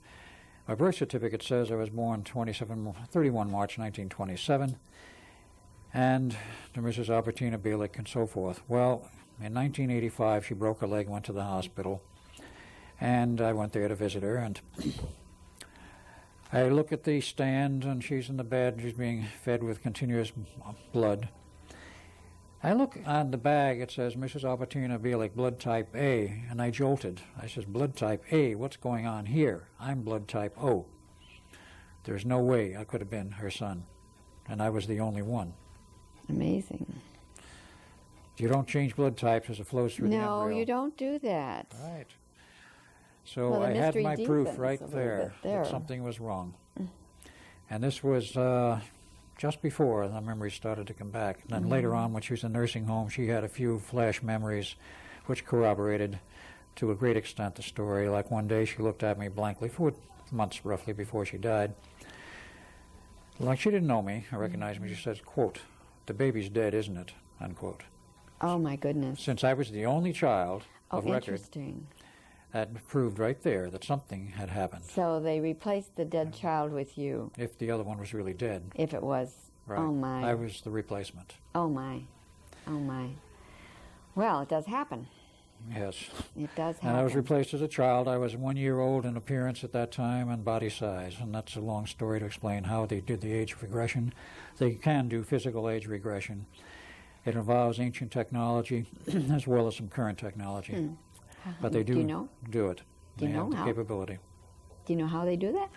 My birth certificate says I was born 31 March 1927, and to Mrs. Albertina Bielek and so forth. Well, in 1985, she broke her leg, went to the hospital, and I went there to visit her, and I look at the stand, and she's in the bed, she's being fed with continuous blood. I look on the bag, it says Mrs. Albertina Bielek, blood type A, and I jolted. I says, blood type A, what's going on here? I'm blood type O. There's no way I could have been her son, and I was the only one. Amazing. You don't change blood types as it flows through the embryo. No, you don't do that. Right. So Well, the I had mystery my proof deepens right a little there bit there. that something was wrong. And this was just before the memories started to come back. And then later on, when she was in nursing home, she had a few flash memories which corroborated to a great extent the story. Like one day she looked at me blankly for months roughly before she died. Like she didn't know me or recognize me. She says, quote, "The baby's dead, isn't it?" unquote. Oh, my goodness. Since I was the only child of record, interesting. that proved right there that something had happened. So they replaced the dead child with you, If the other one was really dead. if it was. Right. Oh, my. I was the replacement. Oh, my. Oh, my. Well, it does happen. Yes. It does happen. And I was replaced as a child. I was 1 year old in appearance at that time and body size. And that's a long story to explain how they did the age regression. They can do physical age regression. It involves ancient technology as well as some current technology. But they do you know? do it. Do you They have know the how? capability. Do you know how they do that?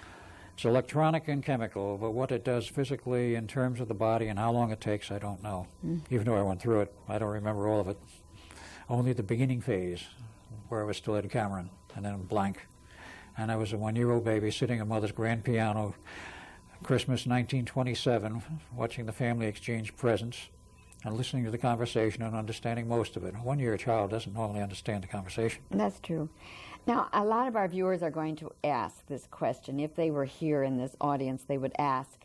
It's electronic and chemical, but what it does physically in terms of the body and how long it takes, I don't know. Even though I went through it, I don't remember all of it. Only the beginning phase, where I was still Ed Cameron, and then blank. And I was a 1 year old baby sitting at Mother's grand piano, Christmas 1927, watching the family exchange presents and listening to the conversation and understanding most of it. A 1 year child doesn't normally understand the conversation. That's true. Now, a lot of our viewers are going to ask this question. If they were here in this audience, they would ask,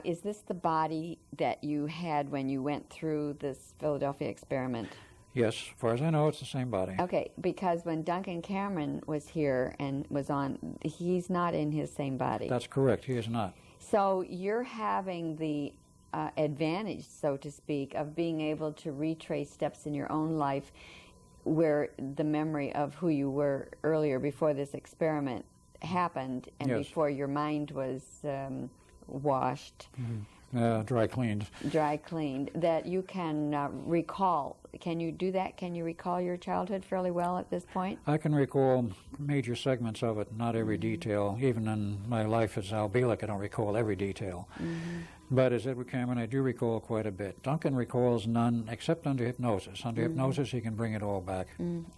is this the body that you had when you went through this Philadelphia experiment? Yes, as far as I know, it's the same body. Okay, because when Duncan Cameron was here and was on, he's not in his same body. That's correct. He is not. So you're having the advantage, so to speak, of being able to retrace steps in your own life where the memory of who you were earlier before this experiment happened and Yes. before your mind was washed, Dry cleaned. dry cleaned, that you can recall. Can you do that? Can you recall your childhood fairly well at this point? I can recall major segments of it, not every detail. Even in my life as Al Bielek, I don't recall every detail. But as Edward Cameron, I do recall quite a bit. Duncan recalls none except under hypnosis. Under hypnosis, he can bring it all back,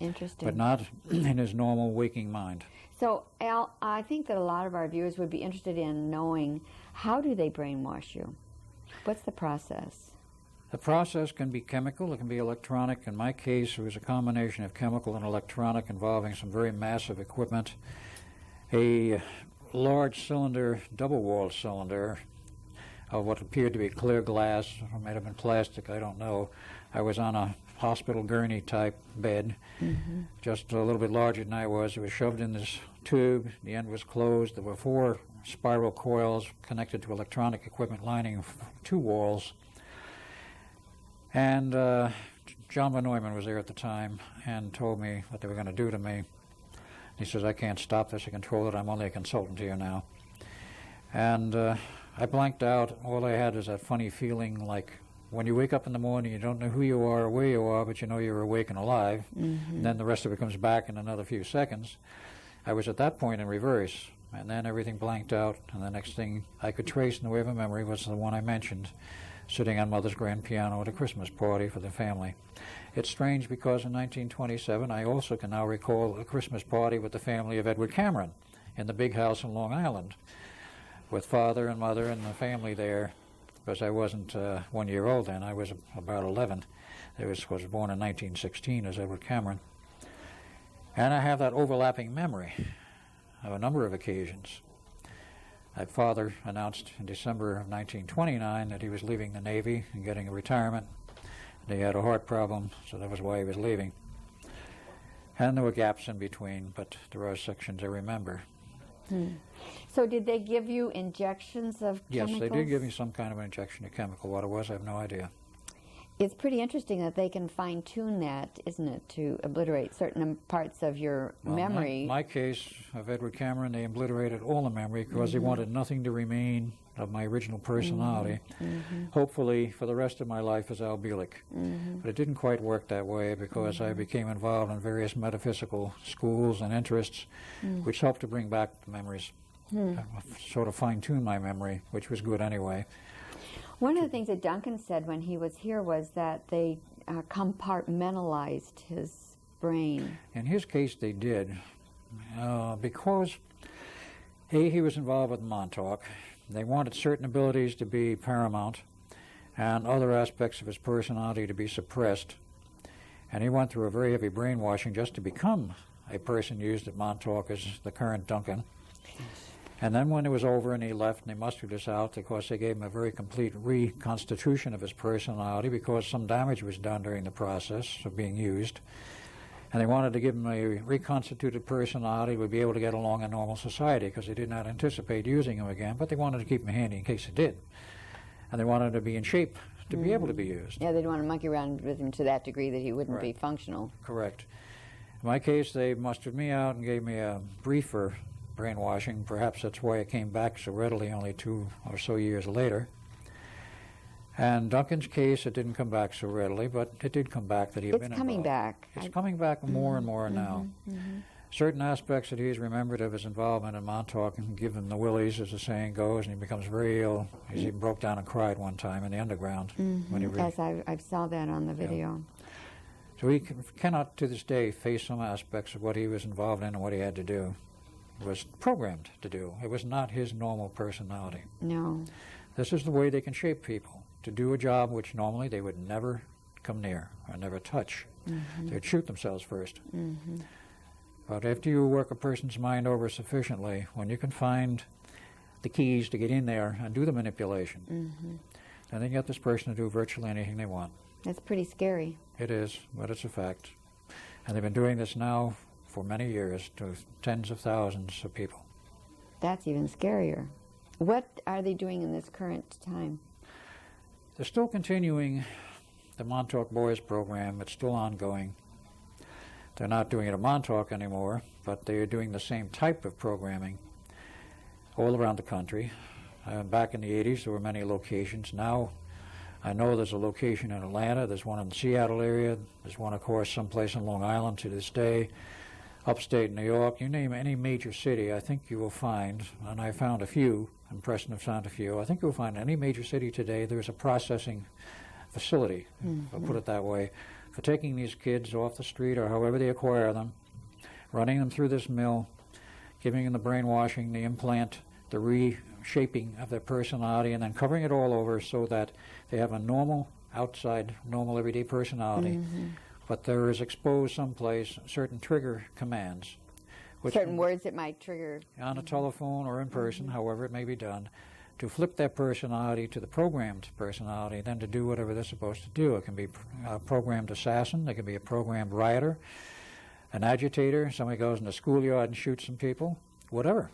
Interesting. but not in his normal waking mind. So, Al, I think that a lot of our viewers would be interested in knowing, how do they brainwash you? What's the process? The process can be chemical, it can be electronic. In my case, it was a combination of chemical and electronic involving some very massive equipment. A large cylinder, double-walled cylinder of what appeared to be clear glass, or might have been plastic, I don't know. I was on a hospital gurney-type bed, just a little bit larger than I was. It was shoved in this tube. The end was closed. There were 4 spiral coils connected to electronic equipment lining 2 walls. And John von Neumann was there at the time and told me what they were going to do to me. He says, I can't stop this or control it. I'm only a consultant here now. And I blanked out. All I had is that funny feeling like when you wake up in the morning, you don't know who you are or where you are, but you know you're awake and alive. And then the rest of it comes back in another few seconds. I was at that point in reverse. And then everything blanked out. And the next thing I could trace in the way of a memory was the one I mentioned, sitting on Mother's grand piano at a Christmas party for the family. It's strange because in 1927, I also can now recall a Christmas party with the family of Edward Cameron in the big house in Long Island, with father and mother and the family there, because I wasn't 1 year old then. I was about 11. I was born in 1916 as Edward Cameron. And I have that overlapping memory of a number of occasions. My father announced in December of 1929 that he was leaving the Navy and getting a retirement. And he had a heart problem, so that was why he was leaving. And there were gaps in between, but there are sections I remember. So did they give you injections of chemicals? Yes, they did give me some kind of an injection of chemical. What it was, I have no idea. It's pretty interesting that they can fine-tune that, isn't it, to obliterate certain parts of your memory. My case of Edward Cameron, they obliterated all the memory because they wanted nothing to remain of my original personality, hopefully for the rest of my life as Al Bielek. But it didn't quite work that way because I became involved in various metaphysical schools and interests, which helped to bring back the memories, sort of fine-tune my memory, which was good anyway. One of the things that Duncan said when he was here was that they compartmentalized his brain. In his case, they did, because he was involved with Montauk. They wanted certain abilities to be paramount and other aspects of his personality to be suppressed. And he went through a very heavy brainwashing just to become a person used at Montauk as the current Duncan. And then when it was over and he left and they mustered us out, of course they gave him a very complete reconstitution of his personality because some damage was done during the process of being used. And they wanted to give him a reconstituted personality who would be able to get along in normal society because they did not anticipate using him again, but they wanted to keep him handy in case it did. And they wanted him to be in shape to be able to be used. Yeah, they'd want to monkey around with him to that degree that he wouldn't be functional. Correct. In my case, they mustered me out and gave me a briefer brainwashing. Perhaps that's why it came back so readily only 2 or so years later. And Duncan's case, it didn't come back so readily, but it did come back that he had been involved. It's coming back. It's coming back more and more now. Certain aspects that he's remembered of his involvement in Montauk and give him the willies, as the saying goes, and he becomes very ill. He even broke down and cried one time in the underground. When he Yes, I saw that on the video. So he cannot, to this day, face some aspects of what he was involved in and what he had to do. Was programmed to do. It was not his normal personality. No. This is the way they can shape people to do a job which normally they would never come near or never touch. They'd shoot themselves first. But after you work a person's mind over sufficiently, when you can find the keys to get in there and do the manipulation, then they get this person to do virtually anything they want. That's pretty scary. It is, but it's a fact. And they've been doing this now for many years to tens of thousands of people. That's even scarier. What are they doing in this current time? They're still continuing the Montauk Boys program. It's still ongoing. They're not doing it at Montauk anymore, but they are doing the same type of programming all around the country. Back in the 80s, there were many locations. Now, I know there's a location in Atlanta, there's one in the Seattle area, there's one, of course, someplace in Long Island to this day. Upstate New York, you name any major city, I think you will find, and I found a few, and Preston have found a few, I think you'll find in any major city today there's a processing facility, I'll put it that way, for taking these kids off the street or however they acquire them, running them through this mill, giving them the brainwashing, the implant, the reshaping of their personality, and then covering it all over so that they have a normal, outside, normal everyday personality. But there is exposed someplace certain trigger commands Certain words that might trigger. On a telephone or in person, however it may be done, to flip that personality to the programmed personality, then to do whatever they're supposed to do. It can be a programmed assassin, it can be a programmed rioter, an agitator, somebody goes in the schoolyard and shoots some people, whatever.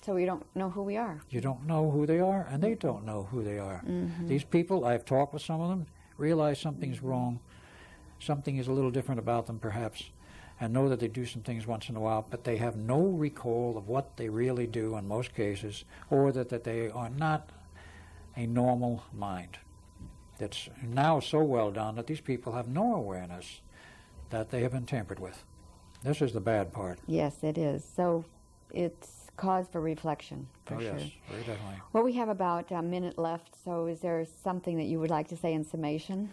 So we don't know who we are. You don't know who they are, and they don't know who they are. These people, I've talked with some of them, realize something's wrong, something is a little different about them perhaps, and know that they do some things once in a while, but they have no recall of what they really do in most cases, or that they are not a normal mind. It's now so well done that these people have no awareness that they have been tampered with. This is the bad part. Yes, it is. So it's cause for reflection, for Oh, sure. yes, very definitely. Well, we have about a minute left, so is there something that you would like to say in summation?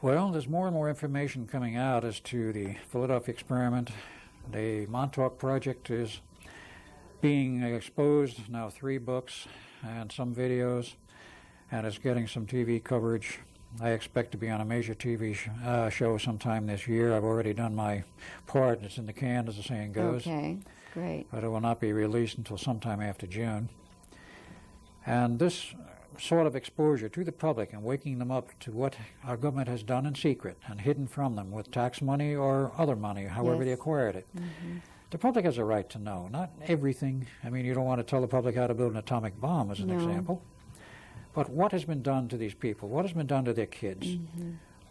Well, there's more and more information coming out as to the Philadelphia experiment. The Montauk Project is being exposed, now 3 books and some videos, and it's getting some TV coverage. I expect to be on a major TV show sometime this year. I've already done my part, and it's in the can, as the saying goes. Okay, great. But it will not be released until sometime after June. And this sort of exposure to the public and waking them up to what our government has done in secret and hidden from them with tax money or other money, however they acquired it. The public has a right to know, not everything. I mean, you don't want to tell the public how to build an atomic bomb, as an example. But what has been done to these people? What has been done to their kids?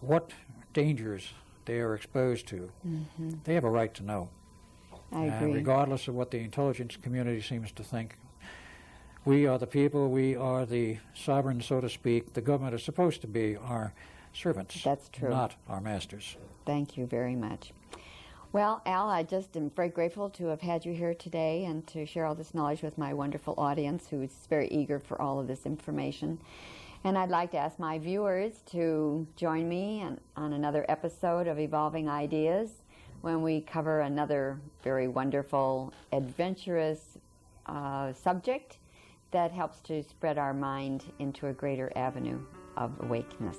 What dangers they are exposed to? They have a right to know. I agree. Regardless of what the intelligence community seems to think, we are the people, we are the sovereign, so to speak. The government is supposed to be our servants. That's true. Not our masters. Thank you very much. Well, Al, I just am very grateful to have had you here today and to share all this knowledge with my wonderful audience who is very eager for all of this information. And I'd like to ask my viewers to join me on another episode of Evolving Ideas when we cover another very wonderful, adventurous subject that helps to spread our mind into a greater avenue of awakeness.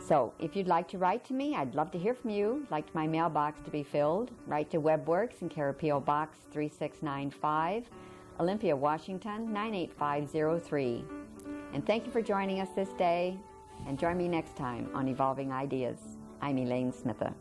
So if you'd like to write to me, I'd love to hear from you. I'd like my mailbox to be filled. Write to WebWorks in care of P.O. Box 3695, Olympia, Washington 98503. And thank you for joining us this day, and join me next time on Evolving Ideas. I'm Elaine Smitha.